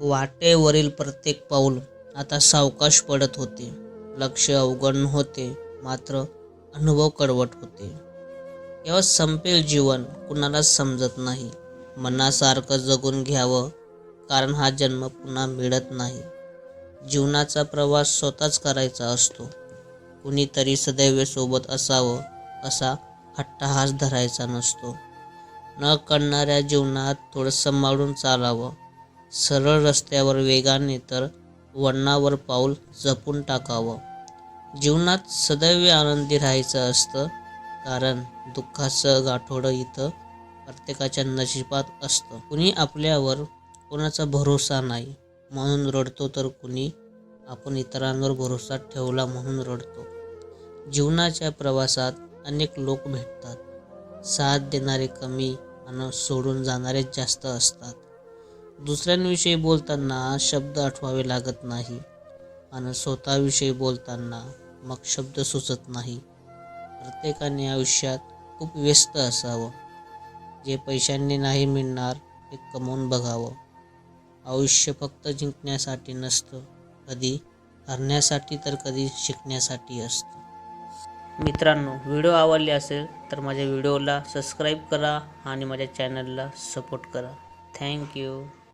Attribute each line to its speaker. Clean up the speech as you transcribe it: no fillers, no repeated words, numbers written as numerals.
Speaker 1: वाटेवरील प्रत्येक पाऊल आता सावकाश पडत होते. लक्ष अवघड होते, मात्र अनुभव कडवट होते. केव्हा संपेल जीवन कुणालाच समजत नाही. मनासारखं जगून घ्यावं, कारण हा जन्म पुन्हा मिळत नाही. जीवनाचा प्रवास स्वतःच करायचा असतो. कुणीतरी सदैव सोबत असावं असा हट्टहास धरायचा नसतो. न कळणाऱ्या जीवनात थोडं सांभाळून चालावं. सरळ रस्त्यावर वेगाने तर वळणावर पाऊल जपून टाकावं. जीवनात सदैव आनंदी राहायचं असतं, कारण दुःखाचं गाठोडं इथं प्रत्येकाच्या नशिबात असतं. कुणी आपल्यावर कोणाचा भरोसा नाही म्हणून रडतो, तर कुणी आपण इतरांवर भरोसा ठेवला म्हणून रडतो. जीवनाच्या प्रवासात अनेक लोक भेटतात. साथ देणारे कमी आणि सोडून जाणारे जास्त असतात. दुसऱ्यांविषयी बोलताना शब्द आठवावे लागत नाही आणि स्वतःविषयी बोलताना मग शब्द सुचत नाही. प्रत्येकाने आयुष्यात खूप व्यस्त असावं. जे पैशांनी नाही मिळणार ते कमवून बघावं. आयुष्य फक्त जिंकण्यासाठी नसतं, कधी हरण्यासाठी तर कधी शिकण्यासाठी असतं. मित्रांनो, व्हिडिओ आवडले असेल तर माझ्या व्हिडिओला सबस्क्राईब करा आणि माझ्या चॅनलला सपोर्ट करा. थँक्यू.